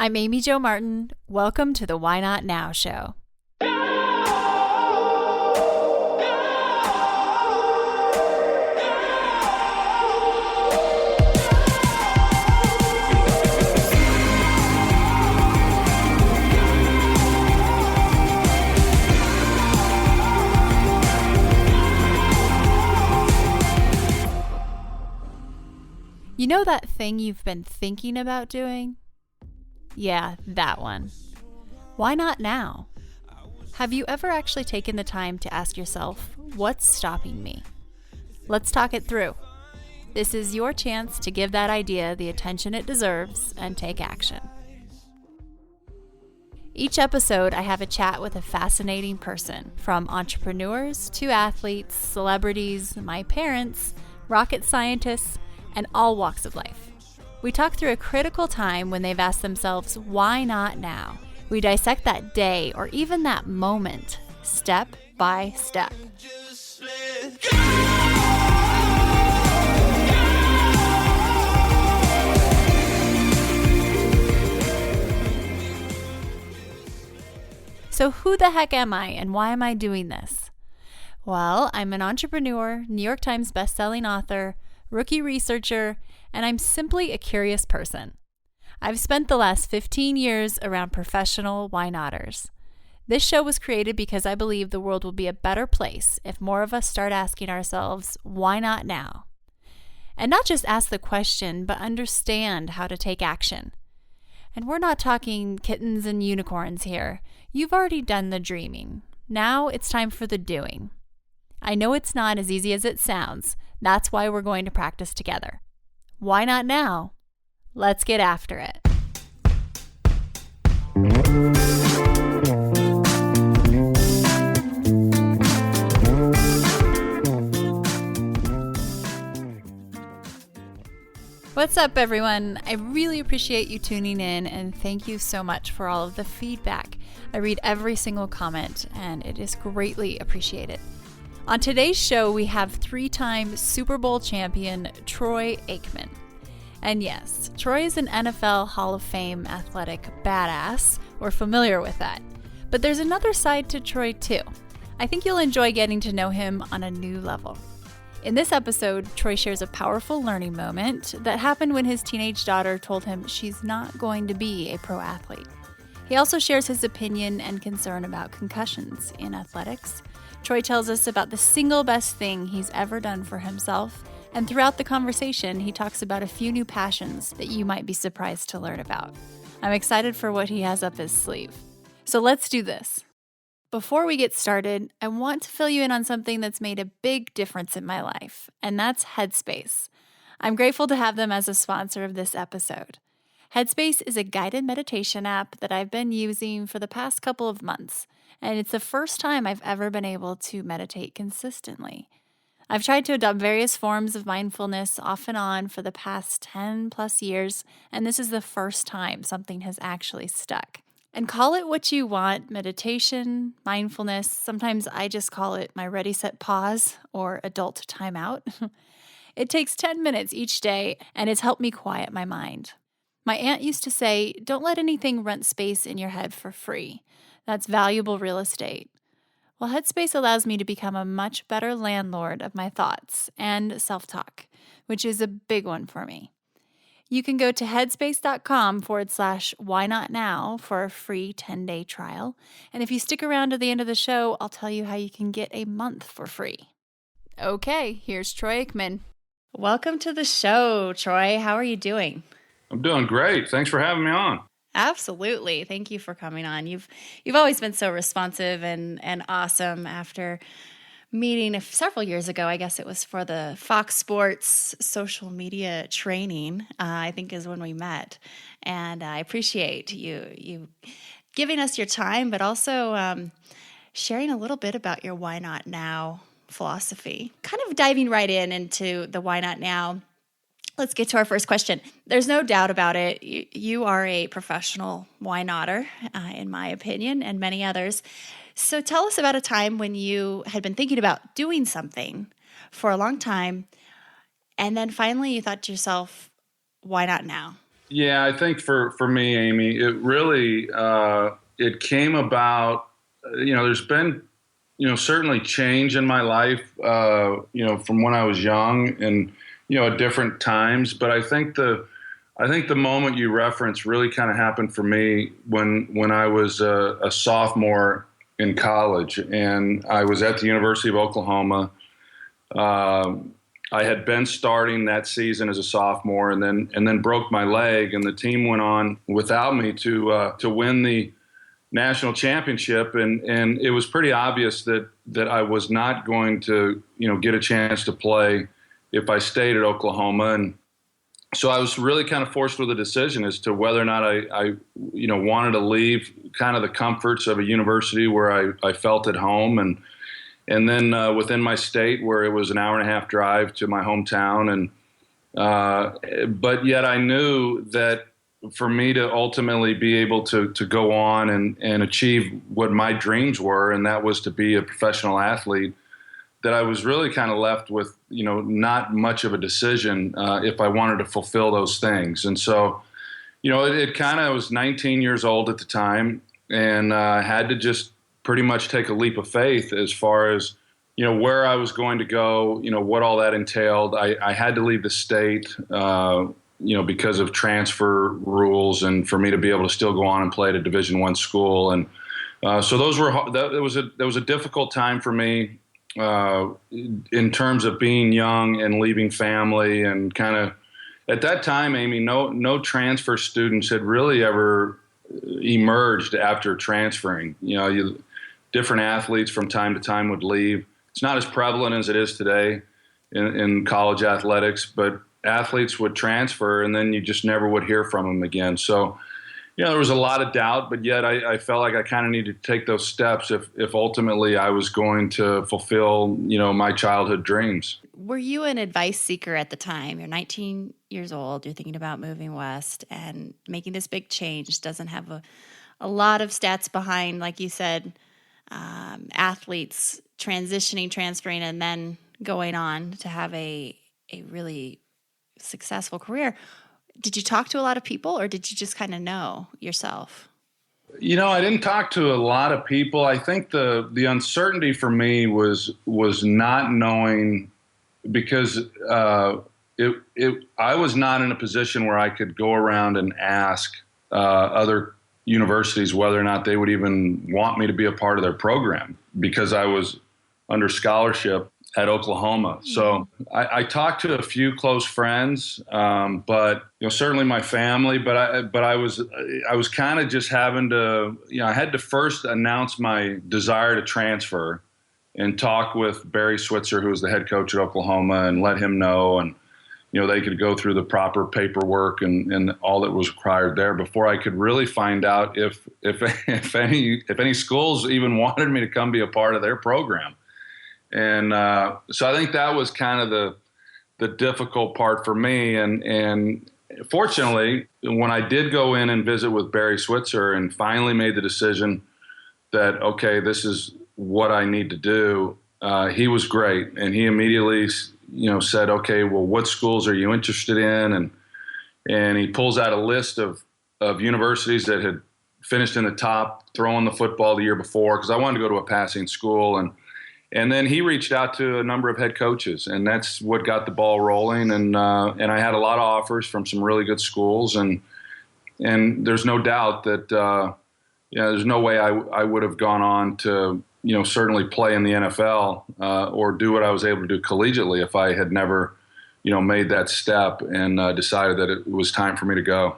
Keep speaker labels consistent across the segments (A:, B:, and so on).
A: I'm Amy Jo Martin. Welcome to the Why Not Now show. You know that thing you've been thinking about doing? Yeah, that one. Why not now? Have you ever actually taken the time to ask yourself, what's stopping me? Let's talk it through. This is your chance to give that idea the attention it deserves and take action. Each episode, I have a chat with a fascinating person, from entrepreneurs to athletes, celebrities, my parents, rocket scientists, and all walks of life. We talk through a critical time when they've asked themselves, why not now? We dissect that day or even that moment, step by step. So who the heck am I and why am I doing this? Well, I'm an entrepreneur, New York Times bestselling author, rookie researcher, and I'm simply a curious person. I've spent the last 15 years around professional why-notters. This show was created because I believe the world will be a better place if more of us start asking ourselves, why not now? And not just ask the question, but understand how to take action. And we're not talking kittens and unicorns here. You've already done the dreaming. Now it's time for the doing. I know it's not as easy as it sounds. That's why we're going to practice together. Why not now? Let's get after it. What's up, everyone? I really appreciate you tuning in, and thank you so much for all of the feedback. I read every single comment, and it is greatly appreciated. On today's show, we have three-time Super Bowl champion Troy Aikman. And yes, Troy is an NFL Hall of Fame athletic badass. We're familiar with that. But there's another side to Troy too. I think you'll enjoy getting to know him on a new level. In this episode, Troy shares a powerful learning moment that happened when his teenage daughter told him she's not going to be a pro athlete. He also shares his opinion and concern about concussions in athletics. Troy tells us about the single best thing he's ever done for himself, and throughout the conversation, he talks about a few new passions that you might be surprised to learn about. I'm excited for what he has up his sleeve. So let's do this. Before we get started, I want to fill you in on something that's made a big difference in my life, and that's Headspace. I'm grateful to have them as a sponsor of this episode. Headspace is a guided meditation app that I've been using for the past couple of months. And it's the first time I've ever been able to meditate consistently. I've tried to adopt various forms of mindfulness off and on for the past 10 plus years, and this is the first time something has actually stuck. And call it what you want, meditation, mindfulness. Sometimes I just call it my ready, set, pause or adult timeout. It takes 10 minutes each day, and it's helped me quiet my mind. My aunt used to say, don't let anything rent space in your head for free. That's valuable real estate. Well, Headspace allows me to become a much better landlord of my thoughts and self-talk, which is a big one for me. You can go to headspace.com/whynotnow for a free 10-day trial. And if you stick around to the end of the show, I'll tell you how you can get a month for free. Okay, here's Troy Aikman. Welcome to the show, Troy. How are you doing?
B: I'm doing great. Thanks for having me on.
A: Absolutely. Thank you for coming on. You've always been so responsive and awesome. After meeting several years ago, I guess it was for the Fox Sports social media training, I think is when we met. And I appreciate you giving us your time, but also sharing a little bit about your Why Not Now philosophy. Kind of diving right into the Why Not Now. Let's get to our first question. There's no doubt about it. You are a professional why-notter, in my opinion, and many others. So tell us about a time when you had been thinking about doing something for a long time, and then finally you thought to yourself, why not now?
B: Yeah, I think for me, Amy, it really it came about. There's been certainly change in my life. From when I was young and at different times. But I think the moment you reference really kind of happened for me when I was a sophomore in college, and I was at the University of Oklahoma. Um, I had been starting that season as a sophomore, and then broke my leg, and the team went on without me to win the national championship, and it was pretty obvious that I was not going to get a chance to play if I stayed at Oklahoma, and so I was really kind of forced with a decision as to whether or not I wanted to leave kind of the comforts of a university where I felt at home, and then within my state where it was an hour and a half drive to my hometown. But yet I knew that for me to ultimately be able to go on and achieve what my dreams were, and that was to be a professional athlete, that I was really kind of left with, not much of a decision if I wanted to fulfill those things. And so, it kind of was 19 years old at the time, and had to just pretty much take a leap of faith as far as, where I was going to go, what all that entailed. I had to leave the state, because of transfer rules, and for me to be able to still go on and play at a Division I school. And so that was a difficult time for me in terms of being young and leaving family, and kind of at that time, Amy, no transfer students had really ever emerged after transferring. Different athletes from time to time would leave. It's not as prevalent as it is today in college athletics, but athletes would transfer, and then you just never would hear from them again. So, there was a lot of doubt, but yet I felt like I kind of needed to take those steps if ultimately I was going to fulfill, my childhood dreams.
C: Were you an advice seeker at the time? You're 19 years old. You're thinking about moving west and making this big change. Doesn't have a lot of stats behind, like you said, athletes transitioning, transferring, and then going on to have a really successful career. Did you talk to a lot of people, or did you just kind of know yourself?
B: I didn't talk to a lot of people. I think the uncertainty for me was not knowing, because I was not in a position where I could go around and ask other universities whether or not they would even want me to be a part of their program, because I was under scholarship at Oklahoma. So I talked to a few close friends, but certainly my family. But I was kind of just having to, I had to first announce my desire to transfer, and talk with Barry Switzer, who was the head coach at Oklahoma, and let him know, and they could go through the proper paperwork and all that was required there before I could really find out if any schools even wanted me to come be a part of their program. And so I think that was kind of the difficult part for me. And fortunately, when I did go in and visit with Barry Switzer and finally made the decision that, okay, this is what I need to do, he was great. And he immediately, said, okay, well, what schools are you interested in? And he pulls out a list of universities that had finished in the top throwing the football the year before, because I wanted to go to a passing school. And then he reached out to a number of head coaches, and that's what got the ball rolling. And I had a lot of offers from some really good schools, and there's no doubt that there's no way I would have gone on to certainly play in the NFL or do what I was able to do collegiately if I had never made that step and decided that it was time for me to go.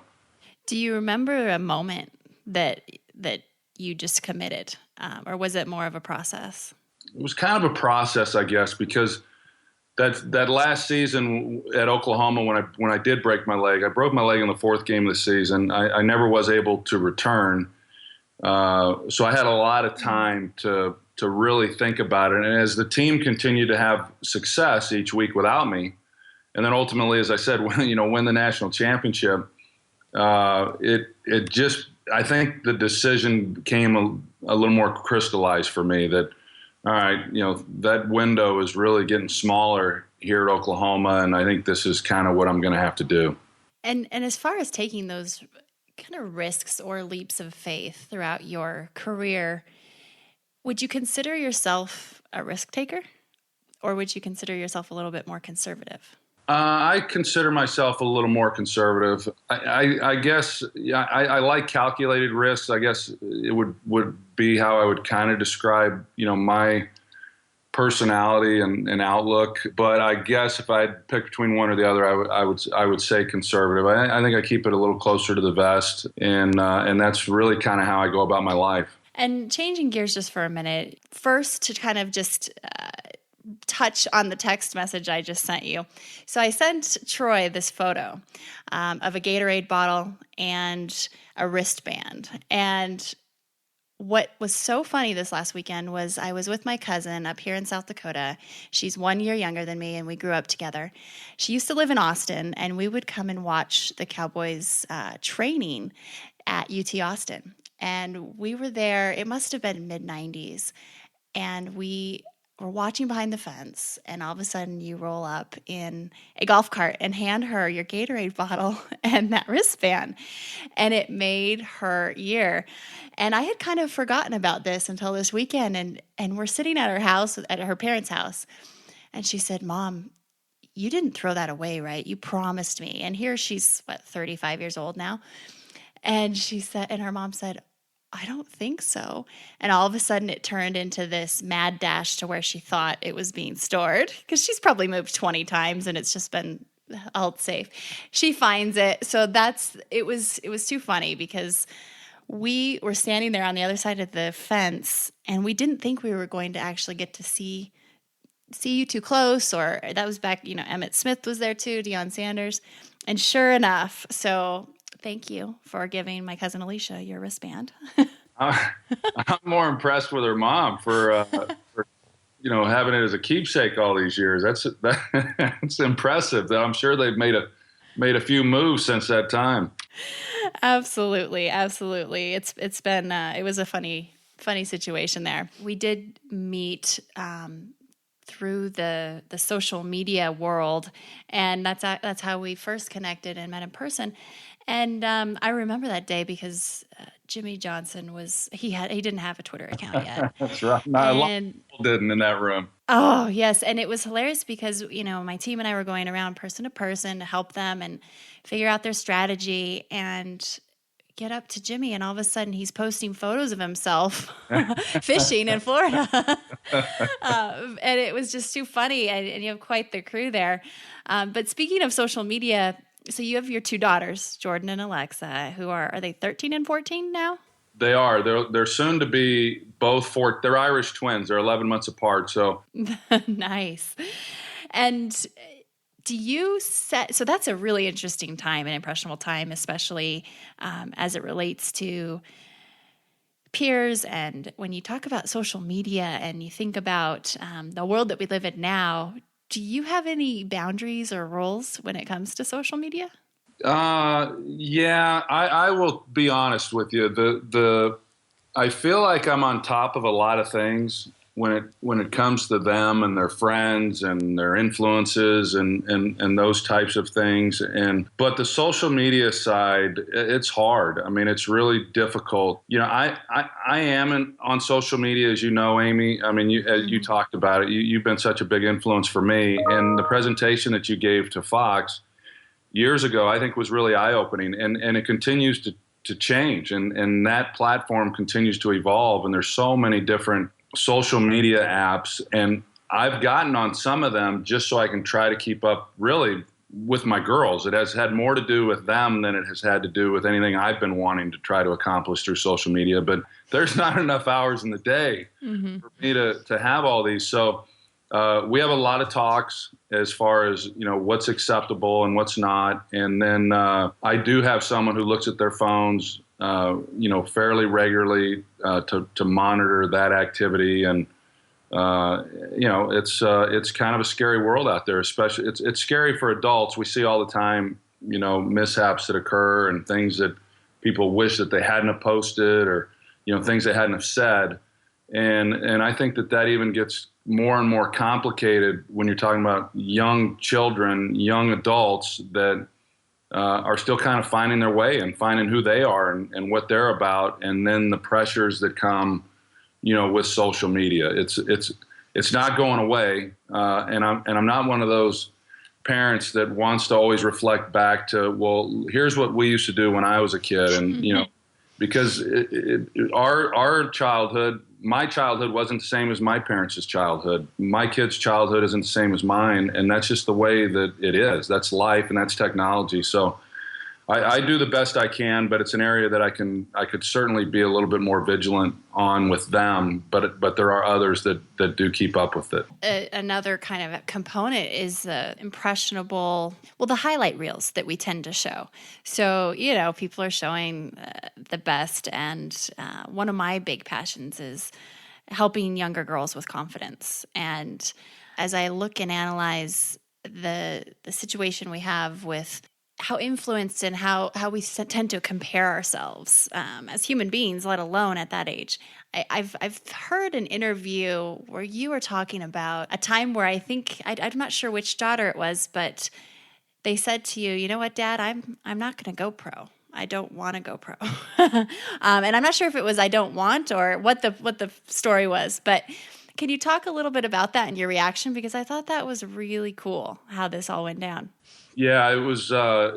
C: Do you remember a moment that you just committed, or was it more of a process?
B: It was kind of a process, I guess, because that last season at Oklahoma, when I did break my leg, I broke my leg in the fourth game of the season. I never was able to return, so I had a lot of time to really think about it. And as the team continued to have success each week without me, and then ultimately, as I said, win the national championship, it just, I think the decision became a little more crystallized for me that, all right, that window is really getting smaller here at Oklahoma, and I think this is kind of what I'm going to have to do.
C: And as far as taking those kind of risks or leaps of faith throughout your career, would you consider yourself a risk taker, or would you consider yourself a little bit more conservative?
B: I consider myself a little more conservative. I guess yeah, I like calculated risks. I guess it would be how I would kind of describe, my personality and outlook. But I guess if I had picked between one or the other, I would say conservative. I think I keep it a little closer to the vest, and that's really kind of how I go about my life.
C: And changing gears just for a minute, first to kind of just touch on the text message I just sent you. So I sent Troy this photo of a Gatorade bottle and a wristband. And what was so funny this last weekend was I was with my cousin up here in South Dakota. She's 1 year younger than me, and we grew up together. She used to live in Austin, and we would come and watch the Cowboys training at UT Austin. And we were there, it must have been mid-90s, and we were watching behind the fence, and all of a sudden you roll up in a golf cart and hand her your Gatorade bottle and that wristband, and it made her year. And I had kind of forgotten about this until this weekend, and we're sitting at her house, at her parents' house, and she said, "Mom, you didn't throw that away, right? You promised me." And here she's, 35 years old now. And she said, and her mom said, "I don't think so." And all of a sudden it turned into this mad dash to where she thought it was being stored, because she's probably moved 20 times and it's just been held safe. She finds it. So it was too funny, because we were standing there on the other side of the fence, and we didn't think we were going to actually get to see you too close, or that was back, Emmett Smith was there too, Deion Sanders. And sure enough, so thank you for giving my cousin Alicia your wristband.
B: I'm more impressed with her mom for having it as a keepsake all these years. That's impressive. I'm sure they've made a few moves since that time.
C: Absolutely. It's been it was a funny situation there. We did meet through the social media world, and that's how we first connected and met in person. And I remember that day because Jimmy Johnson he didn't have a Twitter account yet.
B: That's right. A lot of people didn't in that room.
C: Oh, yes. And it was hilarious because, my team and I were going around person to person to help them and figure out their strategy, and get up to Jimmy, and all of a sudden he's posting photos of himself fishing in Florida. And it was just too funny. And you have quite the crew there. But speaking of social media, so you have your two daughters, Jordan and Alexa, who are they 13 and 14 now?
B: They are. They're soon to be both they're Irish twins. They're 11 months apart. So
C: nice. And so that's a really interesting time, an impressionable time, especially as it relates to peers. And when you talk about social media and you think about the world that we live in now, do you have any boundaries or rules when it comes to social media?
B: Yeah, I will be honest with you. I feel like I'm on top of a lot of things when it comes to them and their friends and their influences and those types of things. But the social media side, it's hard. I mean, it's really difficult. I am on social media, as you know, Amy. I mean, you talked about it. You've been such a big influence for me. And the presentation that you gave to Fox years ago, I think was really eye-opening. And it continues to change. And that platform continues to evolve. And there's so many different social media apps, and I've gotten on some of them just so I can try to keep up really with my girls. It has had more to do with them than it has had to do with anything I've been wanting to try to accomplish through social media. But there's not enough hours in the day for me to have all these. So we have a lot of talks as far as, what's acceptable and what's not. And then I do have someone who looks at their phones fairly regularly to monitor that activity. And, it's kind of a scary world out there, especially it's scary for adults. We see all the time, mishaps that occur and things that people wish that they hadn't have posted, or, things they hadn't have said. And I think that even gets more and more complicated when you're talking about young children, young adults that are still kind of finding their way and finding who they are and what they're about, and then the pressures that come, with social media. It's not going away, and I'm not one of those parents that wants to always reflect back to, well, here's what we used to do when I was a kid, and because our childhood, my childhood wasn't the same as my parents' childhood. My kid's childhood isn't the same as mine, and that's just the way that it is. That's life, and that's technology. So I do the best I can, but it's an area that I could certainly be a little bit more vigilant on with them. But there are others that do keep up with it.
C: Another kind of component is the impressionable, the highlight reels that we tend to show. So, people are showing the best. And one of my big passions is helping younger girls with confidence. And as I look and analyze the situation we have with how influenced and how we tend to compare ourselves as human beings, let alone at that age. I've heard an interview where you were talking about a time where I think, I'm not sure which daughter it was, but they said to you, you know what, Dad, I'm not going to go pro. I don't want to go pro. And I'm not sure if it was I don't want or what the story was, but can you talk a little bit about that and your reaction? Because I thought that was really cool how this all went down.
B: Yeah, it was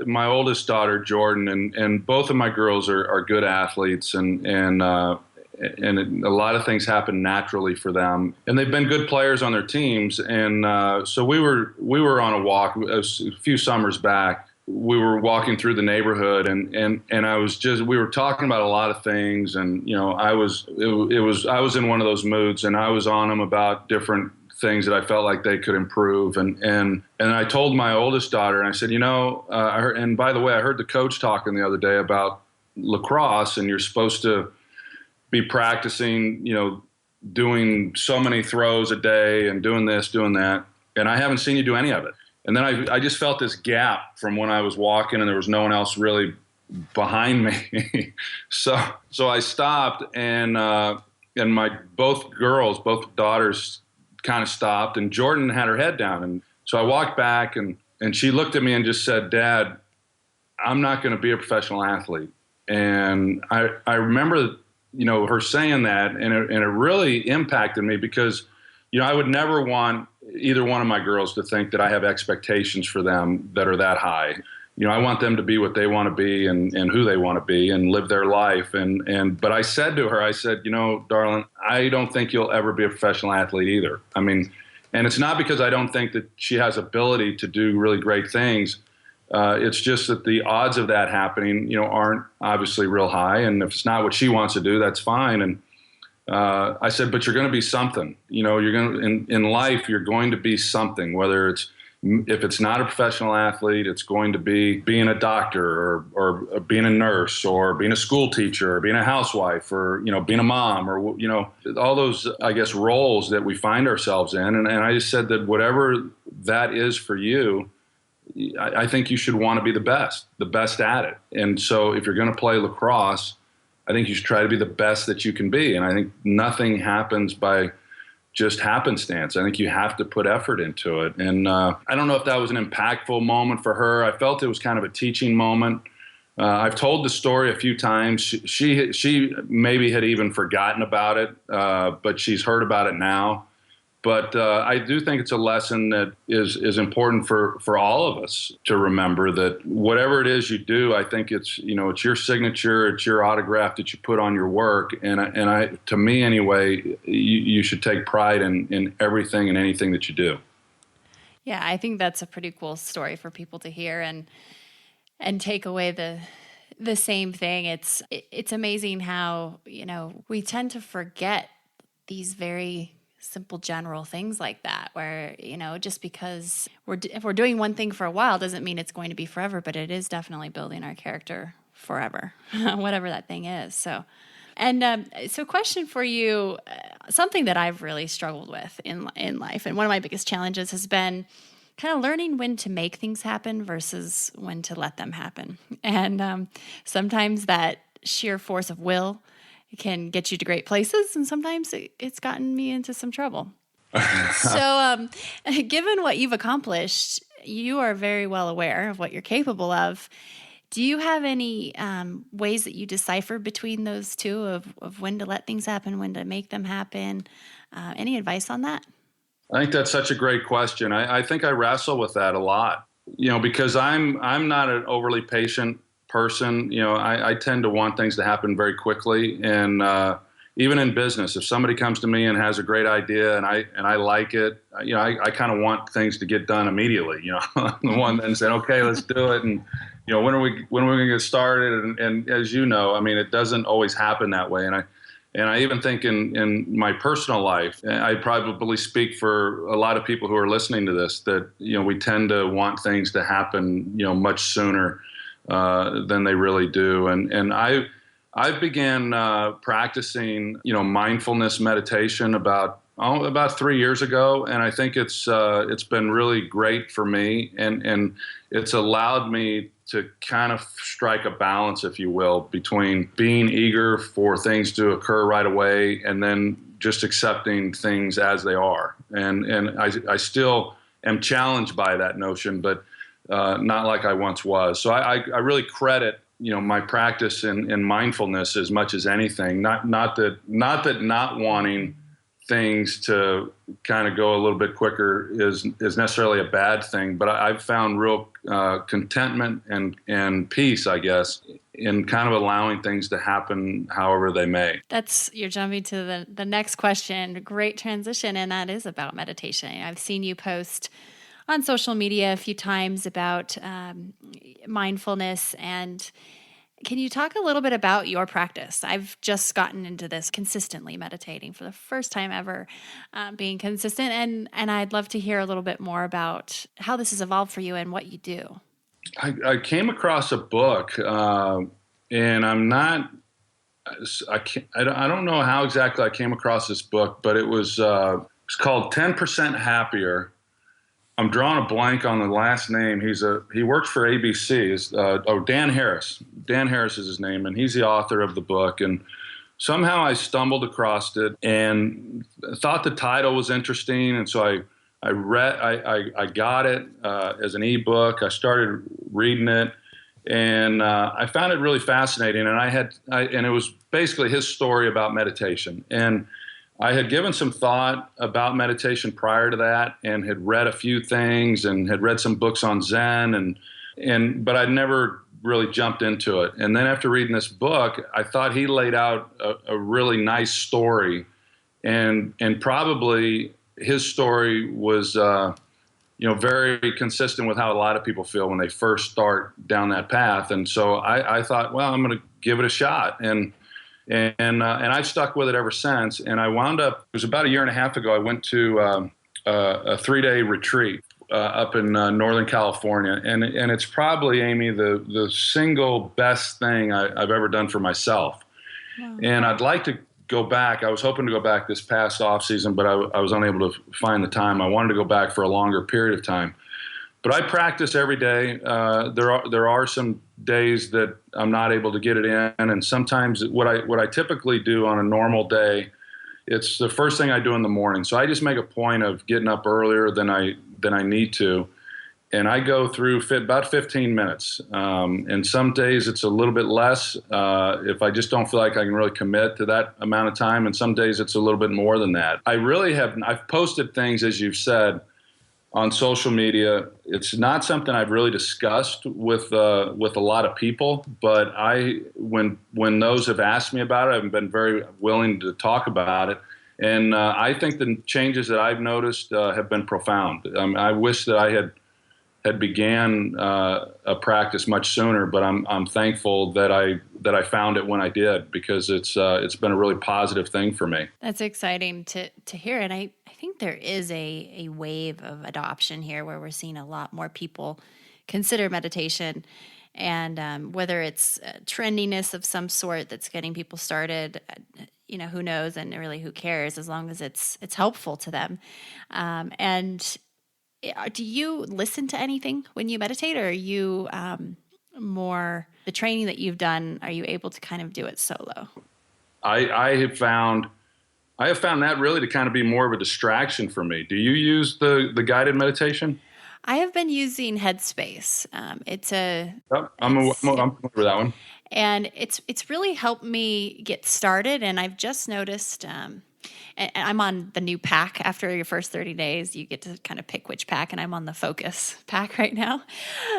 B: my oldest daughter, Jordan, and both of my girls are good athletes, and a lot of things happen naturally for them, and they've been good players on their teams. And so we were on a walk a few summers back. We were walking through the neighborhood, and we were talking about a lot of things, and I was in one of those moods, and I was on them about different things that I felt like they could improve. And I told my oldest daughter, and I said, and by the way, I heard the coach talking the other day about lacrosse, and you're supposed to be practicing, doing so many throws a day and doing this, doing that. And I haven't seen you do any of it. And then I just felt this gap from when I was walking and there was no one else really behind me. So I stopped, and my both daughters kind of stopped, and Jordan had her head down. And so I walked back, and she looked at me and just said, Dad, I'm not going to be a professional athlete. And I remember, her saying that, and it really impacted me because, I would never want either one of my girls to think that I have expectations for them that are that high. I want them to be what they want to be and who they want to be and live their life. But I said to her, darling, I don't think you'll ever be a professional athlete either. I mean, and it's not because I don't think that she has ability to do really great things. It's just that the odds of that happening, aren't obviously real high. And if it's not what she wants to do, that's fine. And I said, but you're going to be something. You're going to, in life, you're going to be something, whether if it's not a professional athlete, it's going to be being a doctor or being a nurse or being a school teacher or being a housewife or, being a mom or, all those, I guess, roles that we find ourselves in. And I just said that whatever that is for you, I think you should want to be the best at it. And so if you're going to play lacrosse, I think you should try to be the best that you can be. And I think nothing happens by just happenstance. I think you have to put effort into it. And I don't know if that was an impactful moment for her. I felt it was kind of a teaching moment. I've told the story a few times. She maybe had even forgotten about it, but she's heard about it now. But I do think it's a lesson that is important for all of us to remember, that whatever it is you do, I think it's your signature, it's your autograph that you put on your work. And to me anyway, you should take pride in everything and anything that you do.
C: Yeah, I think that's a pretty cool story for people to hear and take away the same thing. It's amazing how, we tend to forget these very simple general things like that, where just because if we're doing one thing for a while doesn't mean it's going to be forever, but it is definitely building our character forever, whatever that thing is. So question for you, something that I've really struggled with in life, and one of my biggest challenges has been kind of learning when to make things happen versus when to let them happen. And sometimes that sheer force of will can get you to great places, and sometimes it's gotten me into some trouble. So given what you've accomplished, you are very well aware of what you're capable of. Do you have any ways that you decipher between those two of when to let things happen, when to make them happen? Any advice on that?
B: I think that's such a great question. I think I wrestle with that a lot, because I'm not an overly patient person. I tend to want things to happen very quickly. And even in business, if somebody comes to me and has a great idea and I like it, I kind of want things to get done immediately. The one then said, okay, let's do it. And when are we going to get started? And as you know, I mean, it doesn't always happen that way. And I even think in my personal life, I probably speak for a lot of people who are listening to this, that, we tend to want things to happen, much sooner than they really do. And I began practicing, mindfulness meditation about 3 years ago. And I think it's been really great for me. And it's allowed me to kind of strike a balance, if you will, between being eager for things to occur right away and then just accepting things as they are. And I still am challenged by that notion, but not like I once was. So I really credit, my practice in mindfulness as much as anything. Not that not wanting things to kind of go a little bit quicker is necessarily a bad thing, but I've found real contentment and peace, I guess, in kind of allowing things to happen however they may.
C: You're jumping to the next question. Great transition, and that is about meditation. I've seen you post on social media a few times about mindfulness, and can you talk a little bit about your practice? I've just gotten into this consistently meditating for the first time ever, being consistent. And I'd love to hear a little bit more about how this has evolved for you and what you do.
B: I came across a book, and I don't know how exactly I came across this book, but it's called 10% Happier. I'm drawing a blank on the last name. He works for ABC. Dan Harris. Dan Harris is his name, and he's the author of the book. And somehow I stumbled across it and thought the title was interesting, and so I got it as an ebook. I started reading it, and I found it really fascinating. And it was basically his story about meditation. And I had given some thought about meditation prior to that, and had read a few things and had read some books on Zen, but I'd never really jumped into it. And then after reading this book, I thought he laid out a really nice story, and probably his story was very consistent with how a lot of people feel when they first start down that path. And so I thought, well, I'm going to give it a shot. And I've stuck with it ever since. And I wound up, it was about a year and a half ago, I went to a 3-day retreat up in Northern California. And it's probably, Amy, the single best thing I've ever done for myself. Wow. And I'd like to go back. I was hoping to go back this past off season, but I was unable to find the time. I wanted to go back for a longer period of time. But I practice every day. There are some days that I'm not able to get it in, and sometimes what I typically do on a normal day, it's the first thing I do in the morning. So I just make a point of getting up earlier than I need to, and I go through about 15 minutes. And some days it's a little bit less if I just don't feel like I can really commit to that amount of time, and some days it's a little bit more than that. I've posted things, as you've said, on social media. It's not something I've really discussed with a lot of people, but when those have asked me about it, I've been very willing to talk about it. And I think the changes that I've noticed have been profound. I wish that I had began a practice much sooner, but I'm thankful that I found it when I did, because it's been a really positive thing for me.
C: That's exciting to hear, and I think there is a wave of adoption here where we're seeing a lot more people consider meditation, and whether it's trendiness of some sort that's getting people started, who knows, and really who cares, as long as it's helpful to them. And do you listen to anything when you meditate, or are you more the training that you've done? Are you able to kind of do it solo?
B: I have found that really to kind of be more of a distraction for me. Do you use the guided meditation?
C: I have been using Headspace. It's a
B: Yep, I'm familiar with that one.
C: and it's really helped me get started. And I've just noticed, and I'm on the new pack. After your first 30 days, you get to kind of pick which pack, and I'm on the Focus pack right now.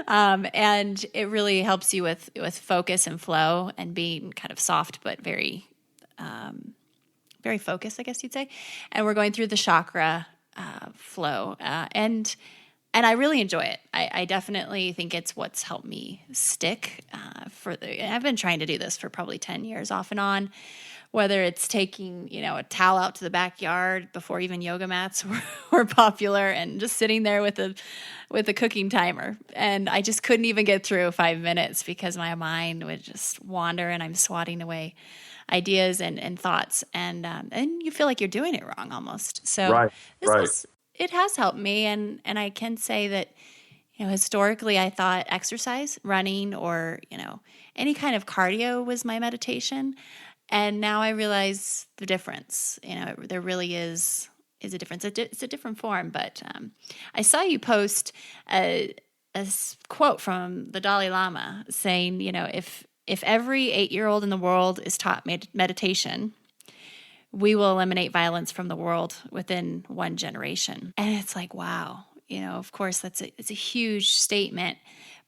C: And it really helps you with focus and flow and being kind of soft but very very focused, I guess you'd say. And we're going through the chakra flow, and I really enjoy it. I definitely think it's what's helped me stick. I've been trying to do this for probably 10 years off and on, whether it's taking, a towel out to the backyard before even yoga mats were popular, and just sitting there with a cooking timer. And I just couldn't even get through 5 minutes because my mind would just wander, and I'm swatting away ideas and thoughts, and you feel like you're doing it wrong almost. So
B: Right,
C: it has helped me, and I can say that, historically I thought exercise, running, or, any kind of cardio was my meditation. And now I realize the difference. There really is a difference. It's a different form, but I saw you post a quote from the Dalai Lama saying, if every 8-year-old in the world is taught meditation, we will eliminate violence from the world within one generation. And it's like, wow, of course it's a huge statement,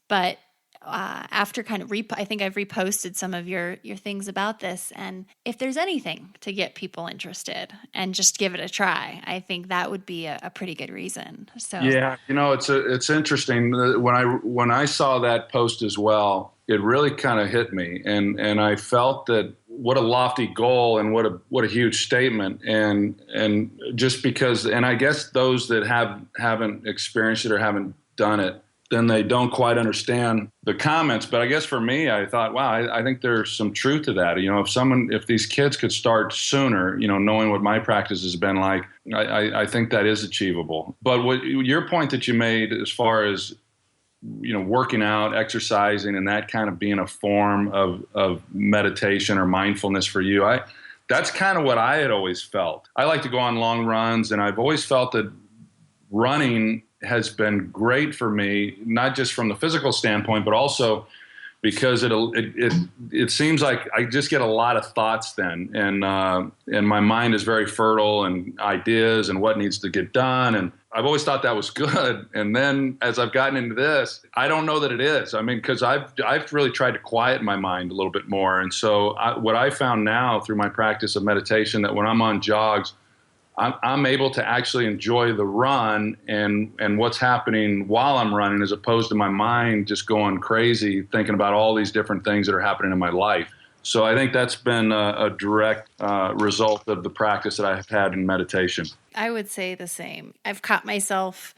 C: but after kind of I think I've reposted some of your things about this, and if there's anything to get people interested and just give it a try, I think that would be a pretty good reason. So
B: yeah, it's interesting. When I saw that post as well, it really kind of hit me, and I felt that what a lofty goal and what a huge statement, and just because, and I guess those that haven't experienced it or haven't done it, then they don't quite understand the comments. But I guess for me, I thought, wow, I think there's some truth to that. If these kids could start sooner, knowing what my practice has been like, I think that is achievable. But your point that you made as far as, working out, exercising, and that kind of being a form of meditation or mindfulness for you, that's kind of what I had always felt. I like to go on long runs, and I've always felt that running has been great for me, not just from the physical standpoint, but also because it seems like I just get a lot of thoughts then, and my mind is very fertile, and ideas and what needs to get done, and I've always thought that was good. And then as I've gotten into this, I don't know that it is. I mean, because I've really tried to quiet my mind a little bit more, and so what I found now through my practice of meditation, that when I'm on jogs, I'm able to actually enjoy the run and what's happening while I'm running, as opposed to my mind just going crazy thinking about all these different things that are happening in my life. So I think that's been a direct result of the practice that I've had in meditation.
C: I would say the same. I've caught myself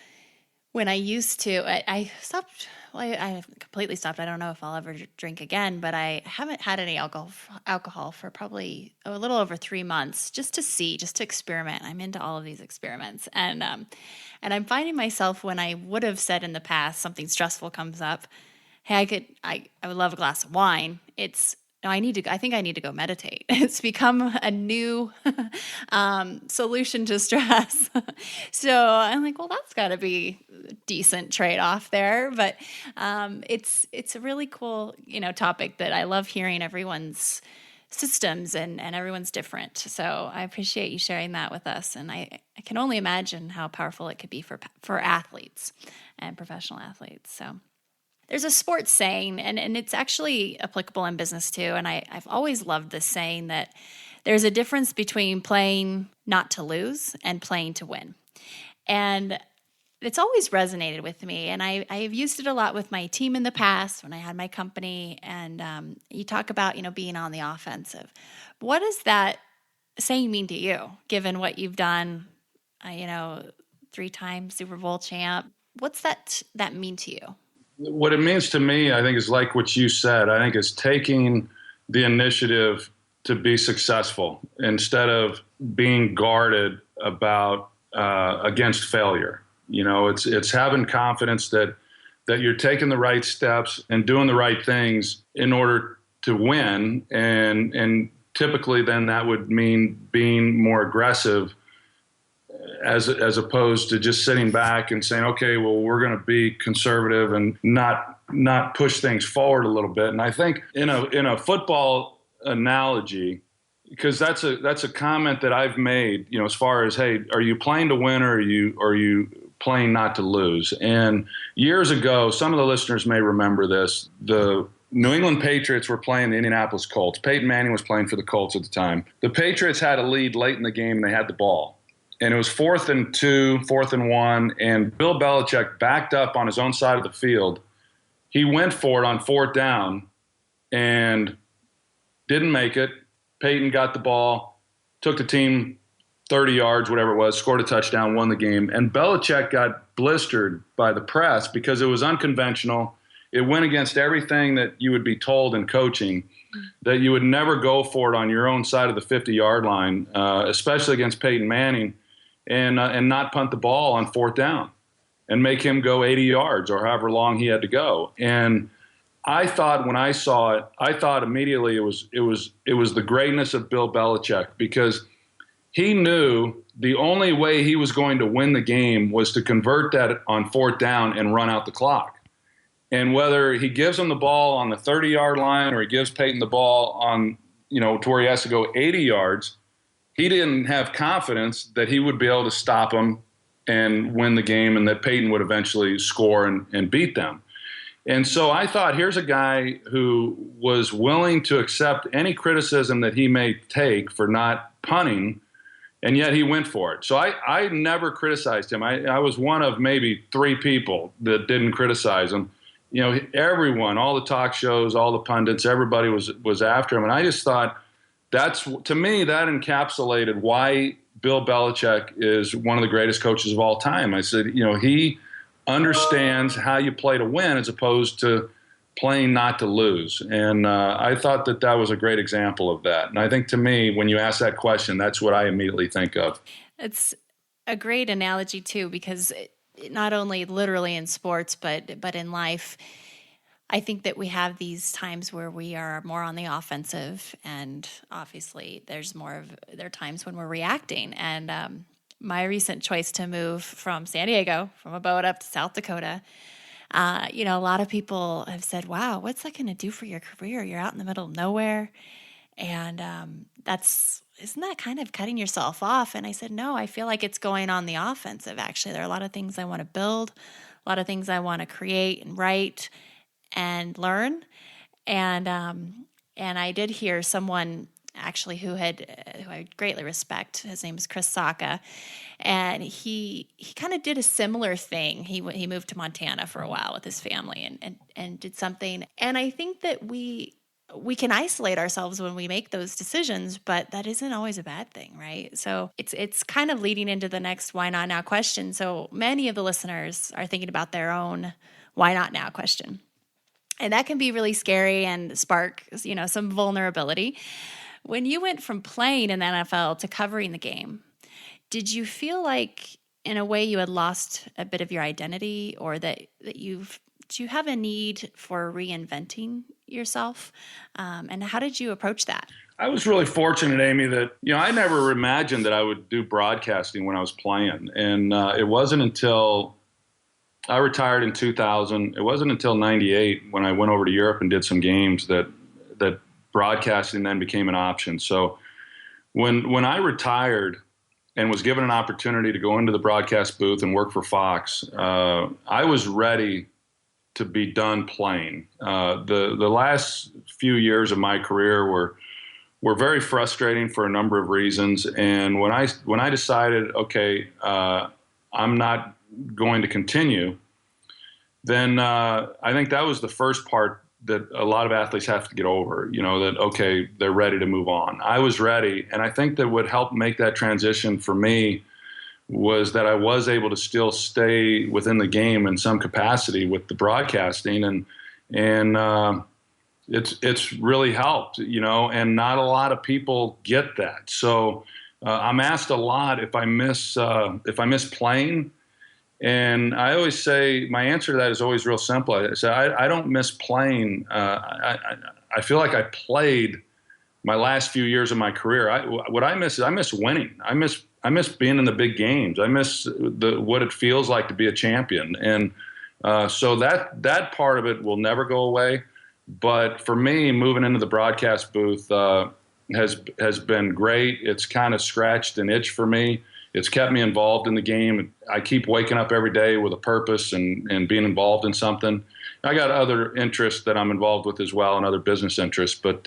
C: when I used to, I stopped. Well, I completely stopped. I don't know if I'll ever drink again, but I haven't had any alcohol for probably a little over 3 months, just to experiment. I'm into all of these experiments, and I'm finding myself, when I would have said in the past something stressful comes up, hey, I would love a glass of wine. I think I need to go meditate. It's become a new solution to stress. So I'm like, well, that's got to be a decent trade-off there. But it's a really cool, topic that I love hearing everyone's systems and everyone's different. So I appreciate you sharing that with us. And I can only imagine how powerful it could be for athletes and professional athletes. So there's a sports saying, and it's actually applicable in business too, and I've always loved this saying, that there's a difference between playing not to lose and playing to win. And it's always resonated with me, and I've used it a lot with my team in the past when I had my company, and you talk about, being on the offensive. What does that saying mean to you, given what you've done, 3-time Super Bowl champ? What's that mean to you?
B: What it means to me, I think, is like what you said. I think is taking the initiative to be successful instead of being guarded about against failure. It's having confidence that you're taking the right steps and doing the right things in order to win, and typically then that would mean being more aggressive as opposed to just sitting back and saying, okay, well, we're going to be conservative and not push things forward a little bit. And I think in a football analogy, because that's a comment that I've made, as far as, hey, are you playing to win or are you playing not to lose? And years ago, some of the listeners may remember this. The New England Patriots were playing the Indianapolis Colts. Peyton Manning was playing for the Colts at the time. The Patriots had a lead late in the game, and they had the ball. And it was 4th and 2, 4th and 1, and Bill Belichick backed up on his own side of the field. He went for it on 4th down and didn't make it. Peyton got the ball, took the team 30 yards, whatever it was, scored a touchdown, won the game. And Belichick got blistered by the press because it was unconventional. It went against everything that you would be told in coaching, that you would never go for it on your own side of the 50-yard line, especially against Peyton Manning, and not punt the ball on 4th down and make him go 80 yards or however long he had to go. And I thought when I saw it, I thought immediately it was the greatness of Bill Belichick, because he knew the only way he was going to win the game was to convert that on 4th down and run out the clock. And whether he gives him the ball on the 30-yard line or he gives Peyton the ball on, to where he has to go 80 yards, he didn't have confidence that he would be able to stop him and win the game, and that Peyton would eventually score and beat them. And so I thought, here's a guy who was willing to accept any criticism that he may take for not punting, and yet he went for it. So I never criticized him. I was one of maybe 3 people that didn't criticize him. Everyone, all the talk shows, all the pundits, everybody was after him. And I just thought to me, that encapsulated why Bill Belichick is one of the greatest coaches of all time. I said, he understands how you play to win as opposed to playing not to lose. And I thought that was a great example of that. And I think, to me, when you ask that question, that's what I immediately think of.
C: It's a great analogy too, because not only literally in sports, but in life, I think that we have these times where we are more on the offensive, and obviously there are times when we're reacting. And my recent choice to move from San Diego, from a boat up to South Dakota, a lot of people have said, wow, what's that going to do for your career? You're out in the middle of nowhere. And isn't that kind of cutting yourself off? And I said, no, I feel like it's going on the offensive. Actually, there are a lot of things I want to build, a lot of things I want to create and write and learn. And I did hear someone actually who I greatly respect. His name is Chris Sacca, and he kind of did a similar thing. He moved to Montana for a while with his family and did something. And I think that we can isolate ourselves when we make those decisions, but that isn't always a bad thing, right? So it's kind of leading into the next why not now question. So many of the listeners are thinking about their own why not now question. And that can be really scary and spark, some vulnerability. When you went from playing in the NFL to covering the game, did you feel like in a way you had lost a bit of your identity, or do you have a need for reinventing yourself? And how did you approach that?
B: I was really fortunate, Amy, that, I never imagined that I would do broadcasting when I was playing. And it wasn't until I retired in 2000, it wasn't until 98 when I went over to Europe and did some games that broadcasting then became an option. So when I retired and was given an opportunity to go into the broadcast booth and work for Fox, I was ready to be done playing. The last few years of my career were very frustrating for a number of reasons. And when I decided, okay, I'm not going to continue, then I think that was the first part that a lot of athletes have to get over, that, okay, they're ready to move on. I was ready. And I think that what helped make that transition for me was that I was able to still stay within the game in some capacity with the broadcasting. And it's really helped, and not a lot of people get that. So I'm asked a lot if I miss playing. And I always say my answer to that is always real simple. I say I don't miss playing. I feel like I played my last few years of my career. What I miss is I miss winning. I miss being in the big games. I miss what it feels like to be a champion. And so that part of it will never go away. But for me, moving into the broadcast booth has been great. It's kind of scratched an itch for me. It's kept me involved in the game. I keep waking up every day with a purpose and being involved in something. I got other interests that I'm involved with as well, and other business interests. But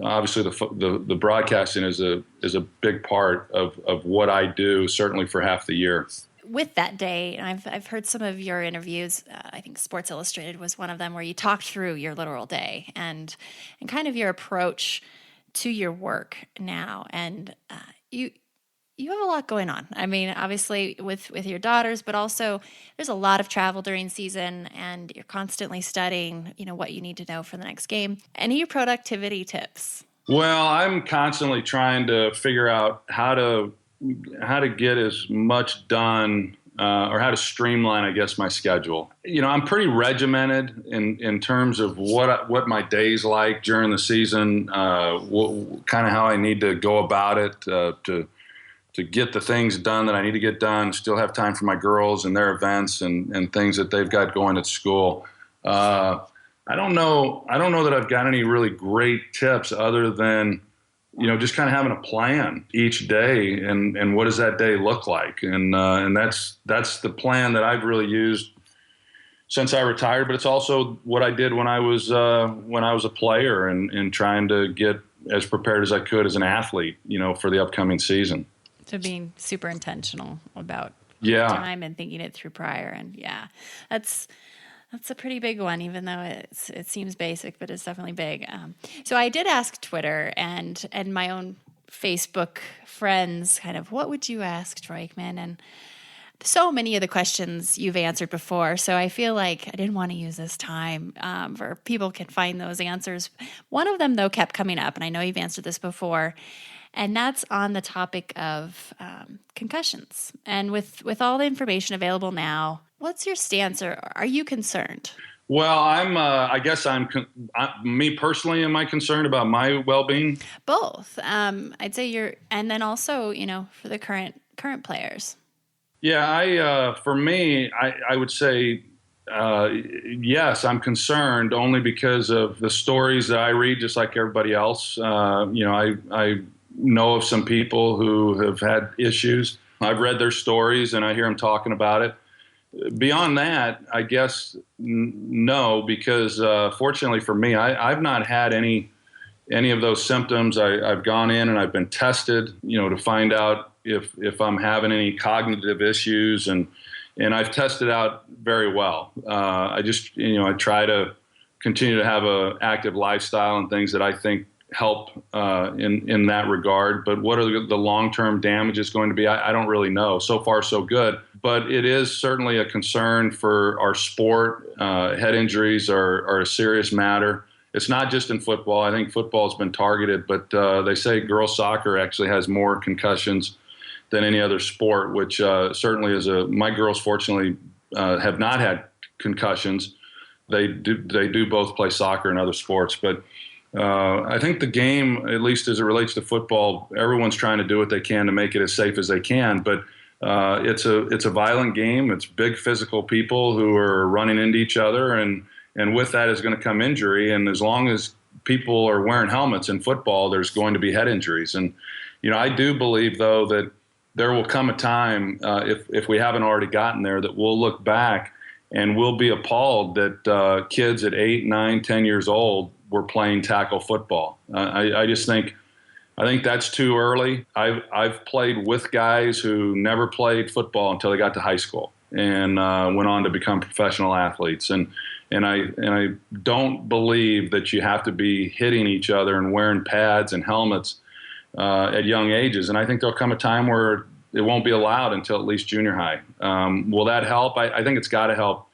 B: obviously, the broadcasting is a big part of what I do, certainly for half the year.
C: With that day, and I've heard some of your interviews. I think Sports Illustrated was one of them, where you talked through your literal day and kind of your approach to your work now. And you have a lot going on. I mean, obviously with your daughters, but also there's a lot of travel during season, and you're constantly studying, what you need to know for the next game. Any productivity tips?
B: Well, I'm constantly trying to figure out how to get as much done, or how to streamline, I guess, my schedule. I'm pretty regimented in terms of what my day's like during the season, kind of how I need to go about it to get the things done that I need to get done, still have time for my girls and their events and things that they've got going at school. I don't know that I've got any really great tips other than, just kind of having a plan each day and what does that day look like? And that's the plan that I've really used since I retired, but it's also what I did when I was a player and trying to get as prepared as I could as an athlete, for the upcoming season.
C: So being super intentional about time and thinking it through prior. And that's a pretty big one, even though it seems basic, but it's definitely big. So I did ask Twitter and my own Facebook friends kind of, what would you ask Troy Aikman? And so many of the questions you've answered before. So I feel like I didn't want to use this time for people can find those answers. One of them, though, kept coming up, and I know you've answered this before. And that's on the topic of concussions. And with all the information available now, what's your stance? Or are you concerned?
B: Well, me personally, am I concerned about my well-being?
C: Both. I'd say and then also, for the current players.
B: Yeah, for me, I would say, yes, I'm concerned only because of the stories that I read, just like everybody else. I know of some people who have had issues. I've read their stories and I hear them talking about it. Beyond that, I guess no, because fortunately for me, I've not had any of those symptoms. I've gone in and I've been tested, to find out if I'm having any cognitive issues, and I've tested out very well. I just I try to continue to have an active lifestyle and things that I think help in that regard. But what are the long-term damages going to be? I don't really know. So far, so good. But it is certainly a concern for our sport. Head injuries are a serious matter. It's not just in football. I think football has been targeted, but they say girls soccer actually has more concussions than any other sport, which certainly is my girls fortunately have not had concussions. They do both play soccer and other sports, but I think the game, at least as it relates to football, everyone's trying to do what they can to make it as safe as they can. But it's a violent game. It's big physical people who are running into each other, and with that is going to come injury. And as long as people are wearing helmets in football, there's going to be head injuries. And I do believe, though, that there will come a time, if we haven't already gotten there, that we'll look back and we'll be appalled that kids at 8, 9, 10 years old were playing tackle football. I think that's too early. I've played with guys who never played football until they got to high school and went on to become professional athletes. And I don't believe that you have to be hitting each other and wearing pads and helmets at young ages. And I think there'll come a time where it won't be allowed until at least junior high. Will that help? I think it's got to help.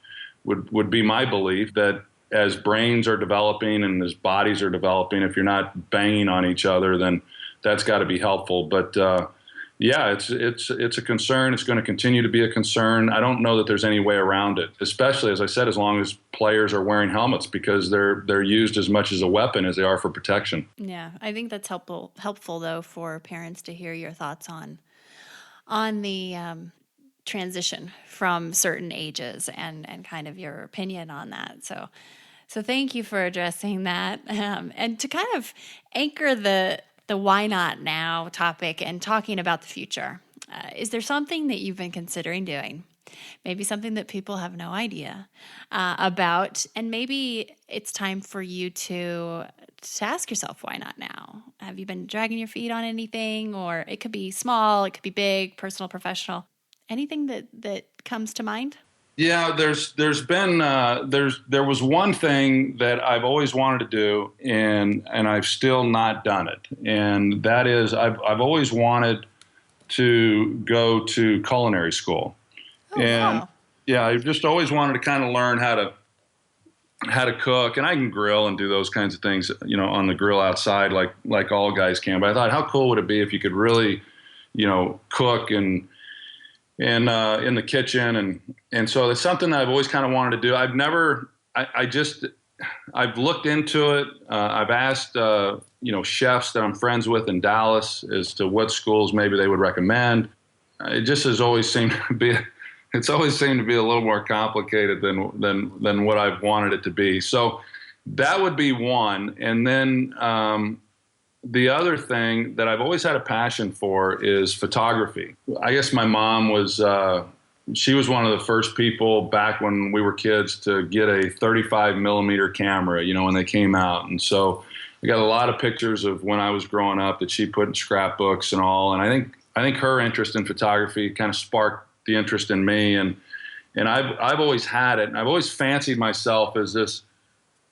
B: Would be my belief that as brains are developing and as bodies are developing, if you're not banging on each other, then that's got to be helpful. But Yeah, it's a concern. It's going to continue to be a concern. I don't know that there's any way around it, especially, as I said, as long as players are wearing helmets, because they're used as much as a weapon as they are for protection.
C: Yeah, I think that's helpful though for parents to hear your thoughts on the transition from certain ages and kind of your opinion on that. So thank you for addressing that, and to kind of anchor the why not now topic and talking about the future. Is there something that you've been considering doing? Maybe something that people have no idea about, and maybe it's time for you to ask yourself, why not now? Have you been dragging your feet on anything? Or it could be small, it could be big, personal, professional. Anything that comes to mind?
B: Yeah, there was one thing that I've always wanted to do, and I've still not done it, and that is I've always wanted to go to culinary school.
C: Oh,
B: And
C: wow.
B: yeah, I just always wanted to kind of learn how to cook, and I can grill and do those kinds of things, on the grill outside, like all guys can. But I thought, how cool would it be if you could really, cook and in the kitchen, and so it's something that I've always kind of wanted to do. I've looked into it. I've asked chefs that I'm friends with in Dallas as to what schools maybe they would recommend. It just has always seemed to be it's always seemed to be a little more complicated than what I've wanted it to be. So that would be one, and then the other thing that I've always had a passion for is photography. I guess my mom she was one of the first people back when we were kids to get a 35 millimeter camera, when they came out. And so I got a lot of pictures of when I was growing up that she put in scrapbooks and all. And I think her interest in photography kind of sparked the interest in me. And I've always had it. And I've always fancied myself as this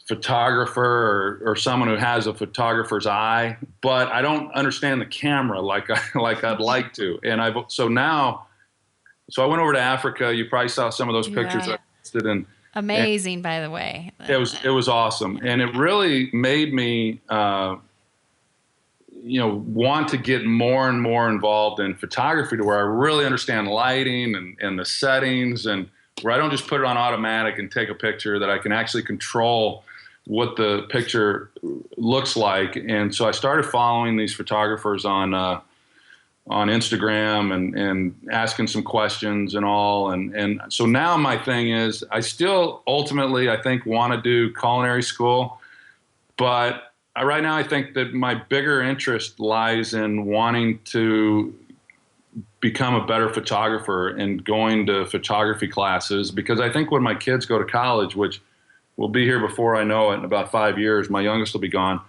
B: photographer or someone who has a photographer's eye, but I don't understand the camera like I'd like to. And so I went over to Africa. You probably saw some of those pictures
C: Yeah.
B: I posted, and
C: Amazing, by the way.
B: it was awesome, and it really made me want to get more and more involved in photography, to where I really understand lighting and the settings, and where I don't just put it on automatic and take a picture, that I can actually control what the picture looks like. And so I started following these photographers on Instagram and asking some questions and all. And so now my thing is, I still ultimately, I think, want to do culinary school, but right now I think that my bigger interest lies in wanting to become a better photographer and going to photography classes, because I think when my kids go to college, which will be here before I know it, in about 5 years, my youngest will be gone.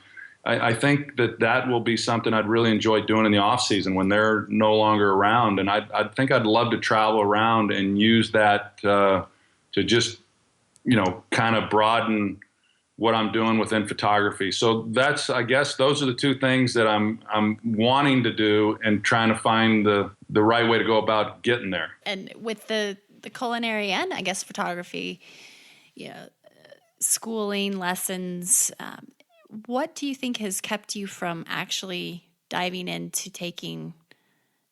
B: I think that will be something I'd really enjoy doing in the off season when they're no longer around. And I think I'd love to travel around and use that to just, kind of broaden what I'm doing within photography. So I guess those are the two things that I'm wanting to do, and trying to find the right way to go about getting there.
C: And with the culinary and I guess photography, schooling lessons, what do you think has kept you from actually diving into taking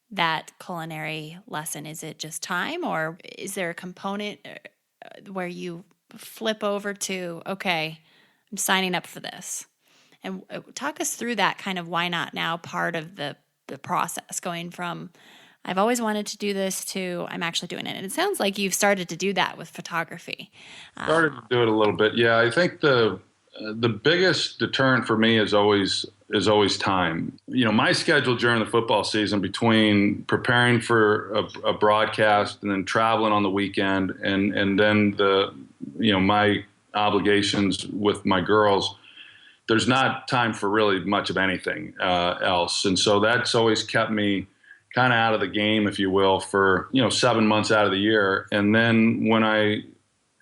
C: that culinary lesson? Is it just time, or is there a component where you flip over to, okay, I'm signing up for this? And talk us through that kind of why not now part of the process, going from I've always wanted to do this to I'm actually doing it. And it sounds like you've started to do that with photography.
B: Started to do it a little bit. Yeah, I think the biggest deterrent for me is always time. My schedule during the football season, between preparing for a broadcast and then traveling on the weekend, and then my obligations with my girls, there's not time for really much of anything else. And so that's always kept me kind of out of the game, if you will, for 7 months out of the year. And then when I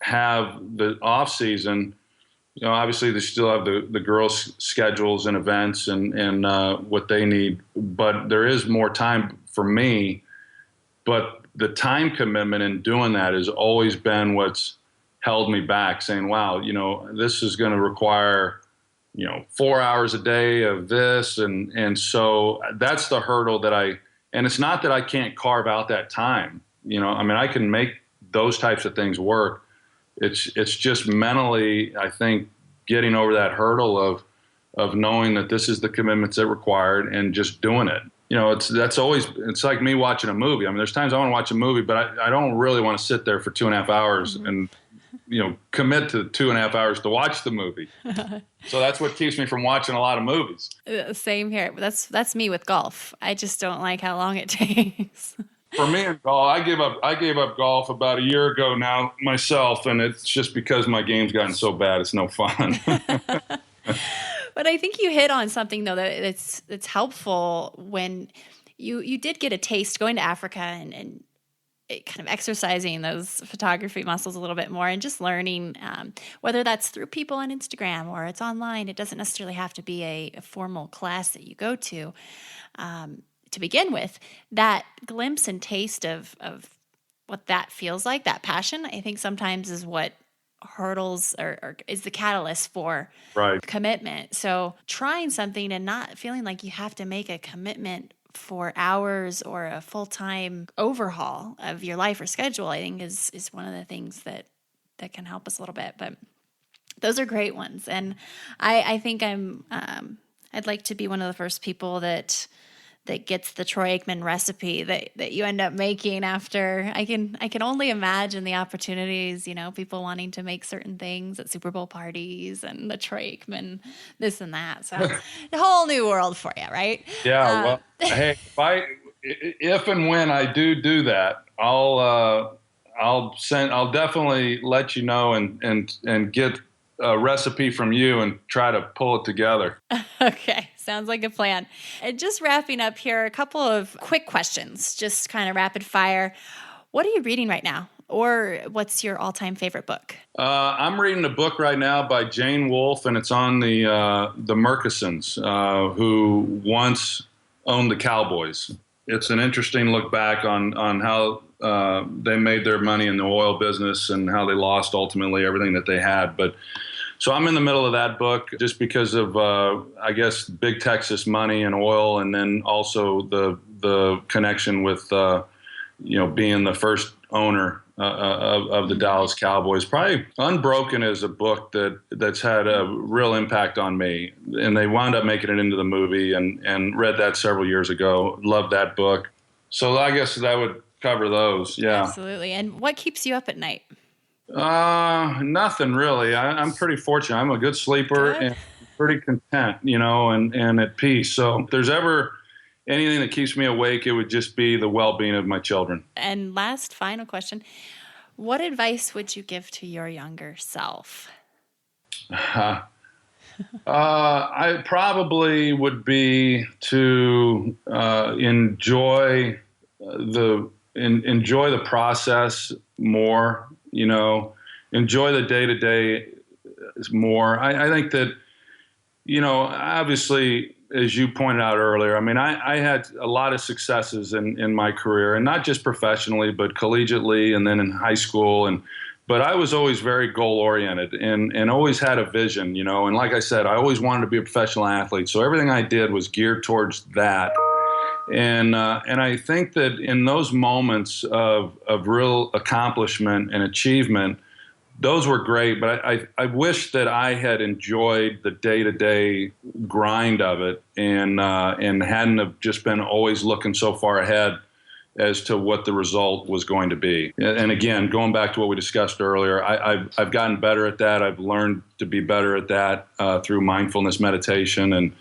B: have the off season, obviously they still have the girls' schedules and events and what they need, but there is more time for me. But the time commitment in doing that has always been what's held me back, saying, wow, this is going to require 4 hours a day of this. And so that's the hurdle that I And it's not that I can't carve out that time. I mean, I can make those types of things work. It's just mentally, I think, getting over that hurdle of knowing that this is the commitments that required and just doing it. It's like me watching a movie. I mean, there's times I want to watch a movie, but I don't really want to sit there for 2.5 hours and, commit to 2.5 hours to watch the movie. So that's what keeps me from watching a lot of movies.
C: Same here. That's me with golf. I just don't like how long it takes.
B: For me in golf, I gave up golf about a year ago now myself, and it's just because my game's gotten so bad, it's no fun.
C: But I think you hit on something though that it's helpful when you did get a taste going to Africa and kind of exercising those photography muscles a little bit more and just learning, whether that's through people on Instagram or it's online. It doesn't necessarily have to be a formal class that you go to begin with. That glimpse and taste of what that feels like, that passion, I think sometimes is what hurdles or is the catalyst for commitment. So trying something and not feeling like you have to make a commitment for hours or a full-time overhaul of your life or schedule, I think is one of the things that can help us a little bit. But those are great ones. And I think I'd like to be one of the first people that gets the Troy Aikman recipe that you end up making after. I can only imagine the opportunities, people wanting to make certain things at Super Bowl parties and the Troy Aikman, this and that. So a whole new world for you, right?
B: Yeah. Well, hey, if and when I do that, I'll definitely let you know and get a recipe from you and try to pull it together.
C: Okay. Sounds like a plan. And just wrapping up here, a couple of quick questions, just kind of rapid fire. What are you reading right now? Or what's your all-time favorite book?
B: I'm reading a book right now by Jane Wolfe, and it's on the Murchisons, who once owned the Cowboys. It's an interesting look back on how they made their money in the oil business and how they lost ultimately everything that they had. So I'm in the middle of that book just because of, I guess, big Texas money and oil, and then also the connection with, being the first owner of the Dallas Cowboys. Probably Unbroken is a book that's had a real impact on me, and they wound up making it into the movie, and read that several years ago. Loved that book. So I guess that would cover those. Yeah,
C: absolutely. And what keeps you up at night?
B: Nothing really. I'm pretty fortunate. I'm a good sleeper and pretty content, and at peace. So if there's ever anything that keeps me awake, it would just be the well-being of my children.
C: And last, final question. What advice would you give to your younger self?
B: I probably would be to enjoy the process more. Enjoy the day-to-day more. I think that, obviously, as you pointed out earlier, I mean, I had a lot of successes in my career, and not just professionally, but collegiately and then in high school. But I was always very goal-oriented and always had a vision, and like I said, I always wanted to be a professional athlete. So everything I did was geared towards that. And I think that in those moments of real accomplishment and achievement, those were great. But I wish that I had enjoyed the day-to-day grind of it and hadn't have just been always looking so far ahead as to what the result was going to be. And again, going back to what we discussed earlier, I've gotten better at that. I've learned to be better at that through mindfulness meditation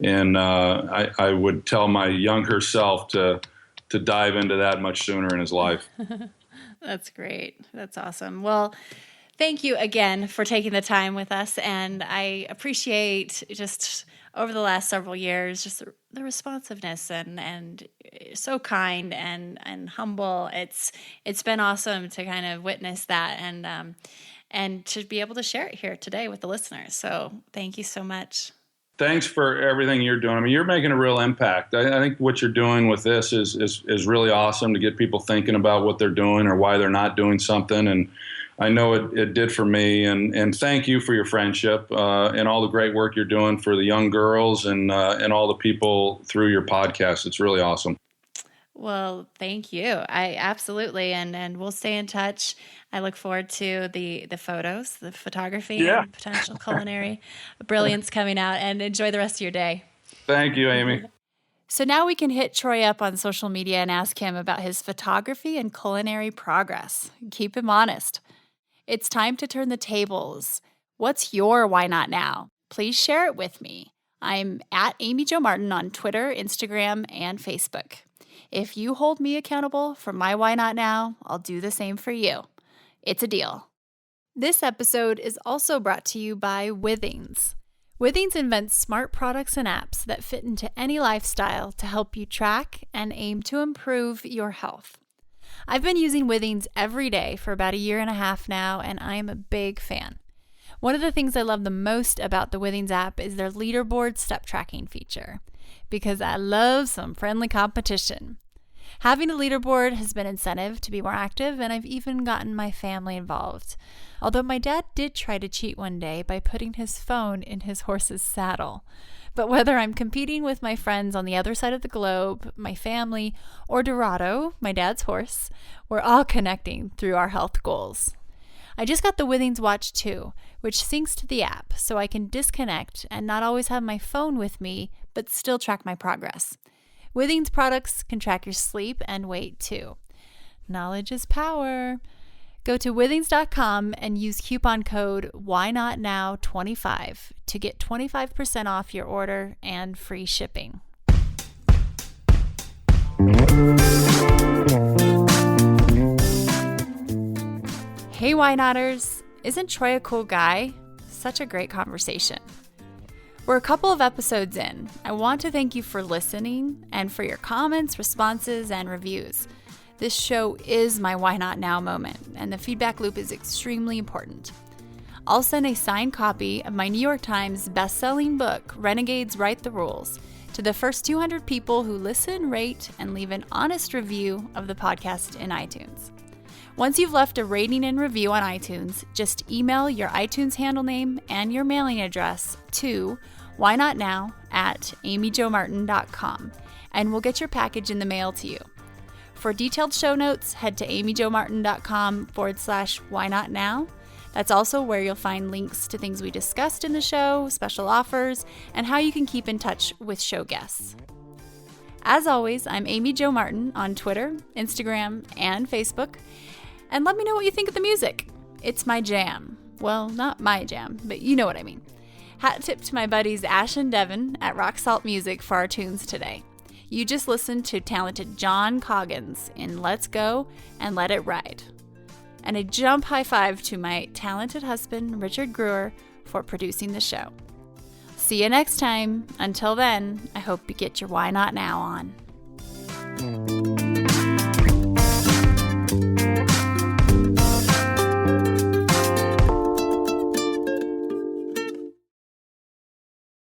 B: and I would tell my younger self to dive into that much sooner in his life.
C: That's great. That's awesome. Well, thank you again for taking the time with us. And I appreciate just over the last several years, just the responsiveness and so kind and humble. It's been awesome to kind of witness that and to be able to share it here today with the listeners. So thank you so much.
B: Thanks for everything you're doing. I mean, you're making a real impact. I think what you're doing with this is really awesome to get people thinking about what they're doing or why they're not doing something. And I know it did for me. And thank you for your friendship and all the great work you're doing for the young girls and all the people through your podcast. It's really awesome.
C: Well, thank you. I absolutely, and we'll stay in touch. I look forward to the photos, the photography, and potential culinary brilliance coming out, and enjoy the rest of your day.
B: Thank you, Amy.
A: So now we can hit Troy up on social media and ask him about his photography and culinary progress. Keep him honest. It's time to turn the tables. What's your why not now? Please share it with me. I'm at Amy Jo Martin on Twitter, Instagram, and Facebook. If you hold me accountable for my why not now, I'll do the same for you. It's a deal. This episode is also brought to you by Withings. Withings invents smart products and apps that fit into any lifestyle to help you track and aim to improve your health. I've been using Withings every day for about 1.5 years now, and I am a big fan. One of the things I love the most about the Withings app is their leaderboard step tracking feature, because I love some friendly competition. Having a leaderboard has been incentive to be more active, and I've even gotten my family involved. Although my dad did try to cheat one day by putting his phone in his horse's saddle. But whether I'm competing with my friends on the other side of the globe, my family, or Dorado, my dad's horse, we're all connecting through our health goals. I just got the Withings Watch 2, which syncs to the app so I can disconnect and not always have my phone with me, but still track my progress. Withings products can track your sleep and weight too. Knowledge is power. Go to withings.com and use coupon code WhyNotNow25 to get 25% off your order and free shipping. Hey, Why Notters! Isn't Troy a cool guy? Such a great conversation. We're a couple of episodes in. I want to thank you for listening and for your comments, responses, and reviews. This show is my Why Not Now moment, and the feedback loop is extremely important. I'll send a signed copy of my New York Times best-selling book, Renegades Write the Rules, to the first 200 people who listen, rate, and leave an honest review of the podcast in iTunes. Once you've left a rating and review on iTunes, just email your iTunes handle name and your mailing address to whynotnow@amyjomartin.com, and we'll get your package in the mail to you. For detailed show notes, head to amyjomartin.com/whynotnow. That's also where you'll find links to things we discussed in the show, special offers, and how you can keep in touch with show guests. As always, I'm Amy Jo Martin on Twitter, Instagram, and Facebook. And let me know what you think of the music. It's my jam. Well, not my jam, but you know what I mean. Hat tip to my buddies Ash and Devin at Rock Salt Music for our tunes today. You just listened to talented John Coggins in Let's Go and Let It Ride. And a jump high five to my talented husband, Richard Brewer, for producing the show. See you next time. Until then, I hope you get your Why Not Now on.